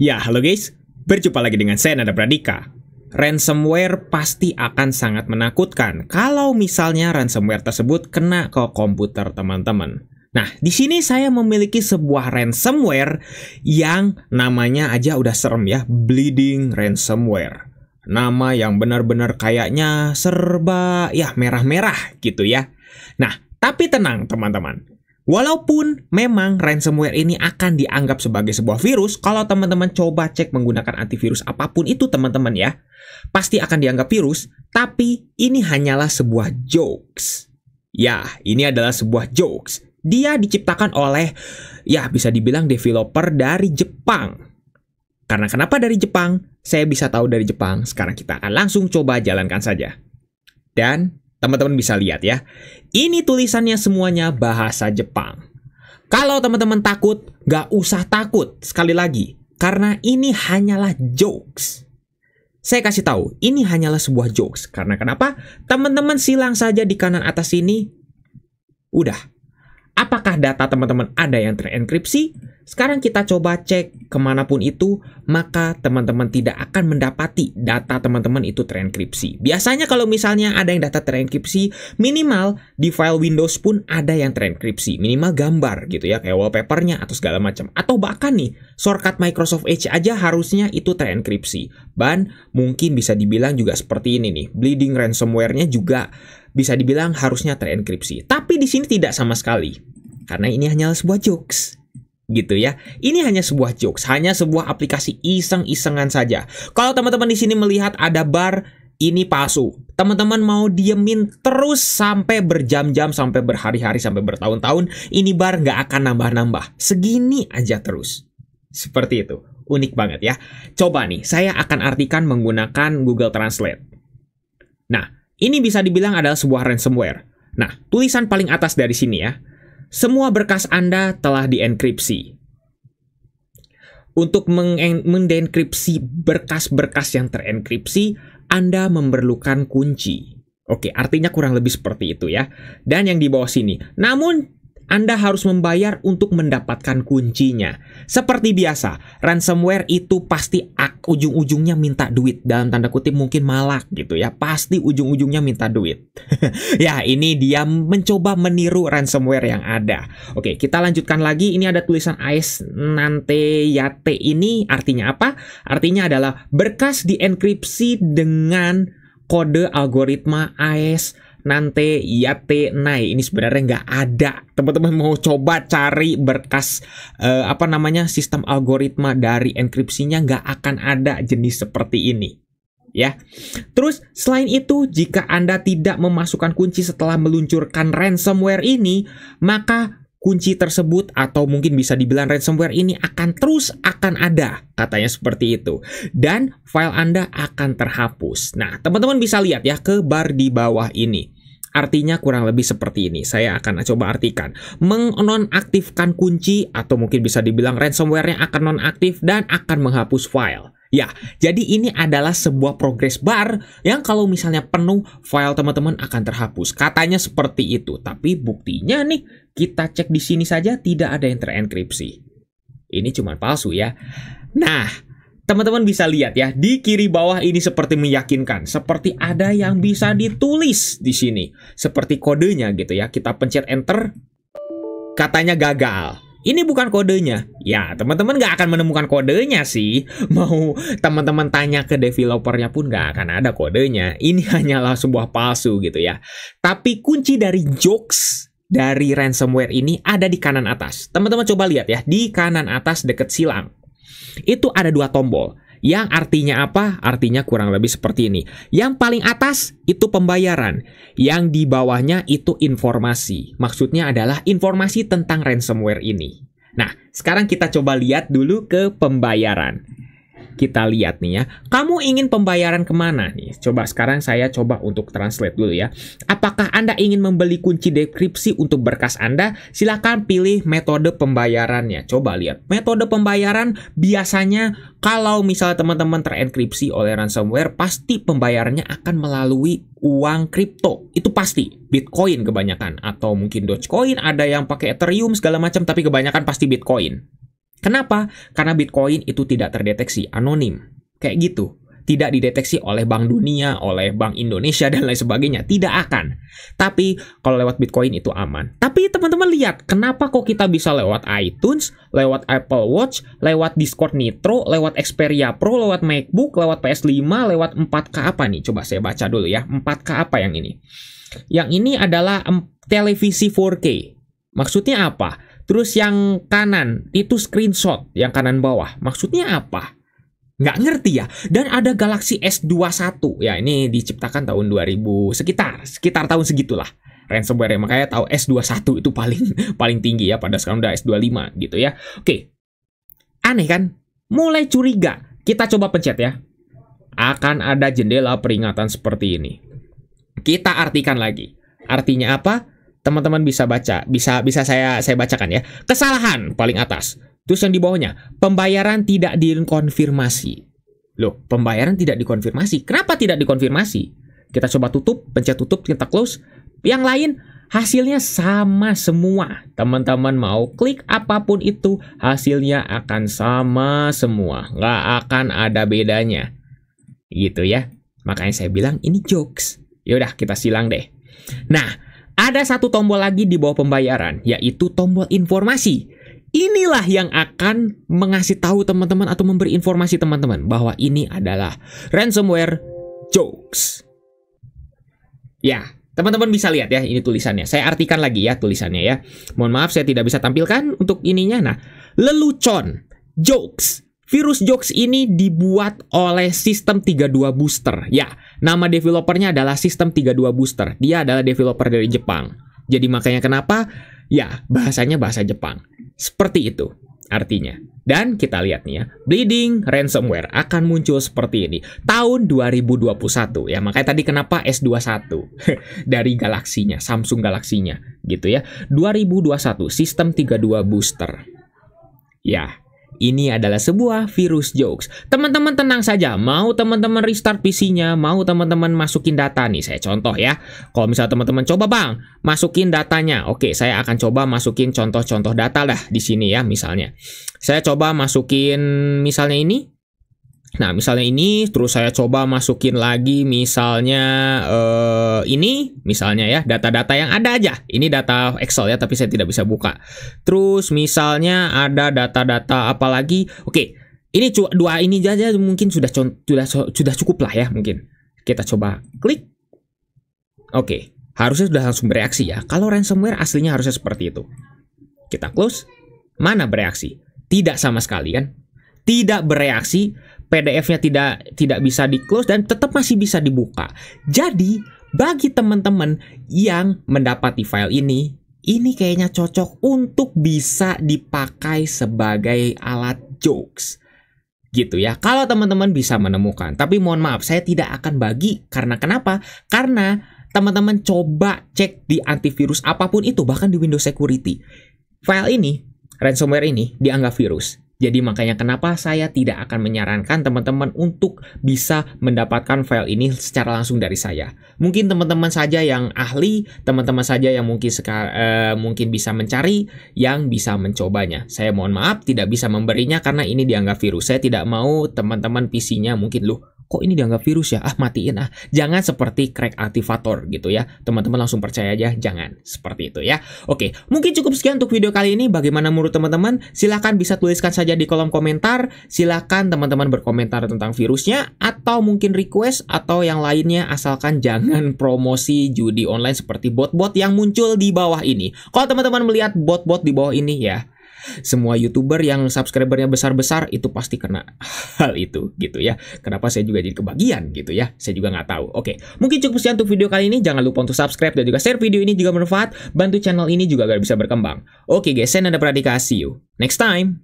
Ya, halo guys. Berjumpa lagi dengan saya Nada Pradika. Ransomware pasti akan sangat menakutkan kalau misalnya ransomware tersebut kena ke komputer teman-teman. Nah, di sini saya memiliki sebuah ransomware yang namanya aja udah serem ya, Bleeding Ransomware. Nama yang benar-benar kayaknya serba ya merah-merah gitu ya. Nah, tapi tenang teman-teman. Walaupun memang ransomware ini akan dianggap sebagai sebuah virus, kalau teman-teman coba cek menggunakan antivirus apapun itu teman-teman ya, pasti akan dianggap virus, tapi ini hanyalah sebuah jokes. Ya, ini adalah sebuah jokes. Dia diciptakan oleh, ya bisa dibilang developer dari Jepang. Karena kenapa dari Jepang? Saya bisa tahu dari Jepang, sekarang kita akan langsung coba jalankan saja. Dan teman-teman bisa lihat ya, ini tulisannya semuanya bahasa Jepang. Kalau teman-teman takut, nggak usah takut. Sekali lagi, karena ini hanyalah jokes. Saya kasih tahu, ini hanyalah sebuah jokes. Karena kenapa? Teman-teman silang saja di kanan atas ini. Udah. Apakah data teman-teman ada yang terenkripsi? Sekarang kita coba cek kemanapun itu, maka teman-teman tidak akan mendapati data teman-teman itu terenkripsi. Biasanya kalau misalnya ada yang data terenkripsi, minimal di file Windows pun ada yang terenkripsi. Minimal gambar gitu ya, kayak wallpapernya atau segala macam. Atau bahkan nih, shortcut Microsoft Edge aja harusnya itu terenkripsi. Dan mungkin bisa dibilang juga seperti ini nih, Bleeding Ransomware-nya juga bisa dibilang harusnya terenkripsi. Tapi di sini tidak sama sekali. Karena ini hanyalah sebuah jokes. Gitu ya. Ini hanya sebuah jokes, hanya sebuah aplikasi iseng-isengan saja. Kalau teman-teman di sini melihat ada bar, ini palsu. Teman-teman mau diemin terus sampai berjam-jam, sampai berhari-hari, sampai bertahun-tahun, ini bar nggak akan nambah-nambah. Segini aja terus. Seperti itu. Unik banget ya. Coba nih, saya akan artikan menggunakan Google Translate. Nah, ini bisa dibilang adalah sebuah ransomware. Nah, tulisan paling atas dari sini ya. Semua berkas Anda telah dienkripsi. Untuk mendenkripsi berkas-berkas yang terenkripsi, Anda memerlukan kunci. Oke, artinya kurang lebih seperti itu ya. Dan yang di bawah sini. Namun, Anda harus membayar untuk mendapatkan kuncinya. Seperti biasa, ransomware itu pasti ujung-ujungnya minta duit. Dalam tanda kutip mungkin malak gitu ya. Pasti ujung-ujungnya minta duit. Ya, ini dia mencoba meniru ransomware yang ada. Oke, kita lanjutkan lagi. Ini ada tulisan AES Nante Yate ini artinya apa? Artinya adalah berkas dienkripsi dengan kode algoritma AES Nante Yate Nai. Ini sebenarnya nggak ada. Teman-teman mau coba cari berkas sistem algoritma dari enkripsinya, nggak akan ada jenis seperti ini. Ya. Terus selain itu, jika Anda tidak memasukkan kunci setelah meluncurkan ransomware ini, maka kunci tersebut atau mungkin bisa dibilang ransomware ini akan ada, katanya seperti itu. Dan file Anda akan terhapus. Nah, teman-teman bisa lihat ya ke bar di bawah ini. Artinya kurang lebih seperti ini. Saya akan coba artikan. Menonaktifkan kunci atau mungkin bisa dibilang ransomware-nya akan nonaktif dan akan menghapus file. Ya, jadi ini adalah sebuah progress bar yang kalau misalnya penuh, file teman-teman akan terhapus. Katanya seperti itu, tapi buktinya nih, kita cek di sini saja tidak ada yang terenkripsi. Ini cuma palsu ya. Nah, teman-teman bisa lihat ya, di kiri bawah ini seperti meyakinkan. Seperti ada yang bisa ditulis di sini. Seperti kodenya gitu ya, kita pencet enter, katanya gagal. Ini bukan kodenya. Ya, teman-teman nggak akan menemukan kodenya sih. Mau teman-teman tanya ke developernya pun nggak akan ada kodenya. Ini hanyalah sebuah palsu gitu ya. Tapi kunci dari jokes dari ransomware ini ada di kanan atas. Teman-teman coba lihat ya. Di kanan atas deket silang. Itu ada dua tombol. Yang artinya apa? Artinya kurang lebih seperti ini. Yang paling atas itu pembayaran. Yang di bawahnya itu informasi. Maksudnya adalah informasi tentang ransomware ini. Nah, sekarang kita coba lihat dulu ke pembayaran. Kita lihat nih ya, kamu ingin pembayaran kemana nih? Coba sekarang saya coba untuk translate dulu ya. Apakah Anda ingin membeli kunci dekripsi untuk berkas Anda? Silakan pilih metode pembayarannya. Coba lihat, metode pembayaran biasanya kalau misalnya teman-teman terenkripsi oleh ransomware, pasti pembayarannya akan melalui uang kripto. Itu pasti, Bitcoin kebanyakan. Atau mungkin Dogecoin, ada yang pakai Ethereum segala macam, tapi kebanyakan pasti Bitcoin. Kenapa? Karena Bitcoin itu tidak terdeteksi, anonim. Kayak gitu. Tidak dideteksi oleh Bank Dunia, oleh Bank Indonesia, dan lain sebagainya. Tidak akan. Tapi kalau lewat Bitcoin itu aman. Tapi teman-teman lihat, kenapa kok kita bisa lewat iTunes, lewat Apple Watch, lewat Discord Nitro, lewat Xperia Pro, lewat MacBook, lewat PS5, lewat 4K apa nih? Coba saya baca dulu ya. 4K apa yang ini? Yang ini adalah televisi 4K. Maksudnya apa? Terus yang kanan, itu screenshot. Yang kanan bawah. Maksudnya apa? Nggak ngerti ya. Dan ada Galaxy S21 ya, ini diciptakan tahun 2000 sekitar tahun segitulah ransomware, makanya tahu S21 itu paling tinggi ya, pada sekarang udah S25 gitu ya. Oke, aneh kan? Mulai curiga. Kita coba pencet ya, akan ada jendela peringatan seperti ini. Kita artikan lagi, artinya apa? Teman-teman bisa baca, bisa saya bacakan ya. Kesalahan paling atas. Terus yang di bawahnya, pembayaran tidak dikonfirmasi. Loh, pembayaran tidak dikonfirmasi. Kenapa tidak dikonfirmasi? Kita coba tutup, pencet tutup, kita close. Yang lain, hasilnya sama semua. Teman-teman mau klik apapun itu, hasilnya akan sama semua. Nggak akan ada bedanya. Gitu ya. Makanya saya bilang ini jokes. Yaudah, kita silang deh. Nah, ada satu tombol lagi di bawah pembayaran, yaitu tombol informasi. Inilah yang akan mengasih tahu teman-teman atau memberi informasi teman-teman bahwa ini adalah ransomware jokes. Ya, teman-teman bisa lihat ya, ini tulisannya. Saya artikan lagi ya tulisannya ya. Mohon maaf saya tidak bisa tampilkan untuk ininya. Nah, lelucon, jokes. Virus jokes ini dibuat oleh System 32 Booster. Ya, nama developernya adalah System 32 Booster. Dia adalah developer dari Jepang. Jadi makanya kenapa? Ya, bahasanya bahasa Jepang. Seperti itu artinya. Dan kita lihat nih ya, bleeding ransomware akan muncul seperti ini tahun 2021 ya. Makanya tadi kenapa S21 dari Galaxy-nya, Samsung Galaxy-nya gitu ya. 2021 System 32 Booster. Ya, ini adalah sebuah virus jokes. Teman-teman tenang saja, mau teman-teman restart PC-nya, mau teman-teman masukin data nih, saya contoh ya. Kalau misalnya teman-teman coba bang, masukin datanya. Oke, saya akan coba masukin contoh-contoh data lah di sini ya, misalnya. Saya coba masukin misalnya ini. Nah, misalnya ini, terus saya coba masukin lagi misalnya ini, misalnya ya, data-data yang ada aja. Ini data Excel ya, tapi saya tidak bisa buka. Terus misalnya ada data-data apa lagi? Oke, ini dua ini aja mungkin sudah cukup lah ya, mungkin. Kita coba klik. Oke, harusnya sudah langsung bereaksi ya. Kalau ransomware aslinya harusnya seperti itu. Kita close. Mana bereaksi? Tidak sama sekali kan? Tidak bereaksi. PDF-nya tidak bisa di-close dan tetap masih bisa dibuka. Jadi, bagi teman-teman yang mendapati file ini kayaknya cocok untuk bisa dipakai sebagai alat jokes. Gitu ya. Kalau teman-teman bisa menemukan. Tapi mohon maaf, saya tidak akan bagi. Karena kenapa? Karena teman-teman coba cek di antivirus apapun itu, bahkan di Windows Security. File ini, ransomware ini, dianggap virus. Jadi makanya kenapa saya tidak akan menyarankan teman-teman untuk bisa mendapatkan file ini secara langsung dari saya. Mungkin teman-teman saja yang ahli, teman-teman saja yang mungkin bisa mencari, yang bisa mencobanya. Saya mohon maaf tidak bisa memberinya karena ini dianggap virus. Saya tidak mau teman-teman PC-nya mungkin kok ini dianggap virus ya? Matiin ah. Jangan seperti crack aktivator gitu ya. Teman-teman langsung percaya aja, jangan seperti itu ya. Oke, mungkin cukup sekian untuk video kali ini. Bagaimana menurut teman-teman? Silahkan bisa tuliskan saja di kolom komentar. Silahkan teman-teman berkomentar tentang virusnya atau mungkin request atau yang lainnya, asalkan jangan promosi judi online seperti bot-bot yang muncul di bawah ini. Kalau teman-teman melihat bot-bot di bawah ini ya, semua YouTuber yang subscribernya besar-besar itu pasti kena hal itu gitu ya. Kenapa saya juga jadi kebagian gitu ya, saya juga nggak tahu. Oke, mungkin cukup sekian untuk video kali ini. Jangan lupa untuk subscribe dan juga share video ini jika bermanfaat. Bantu channel ini juga agar bisa berkembang. Oke guys, saya Nanda Pradika, see you next time.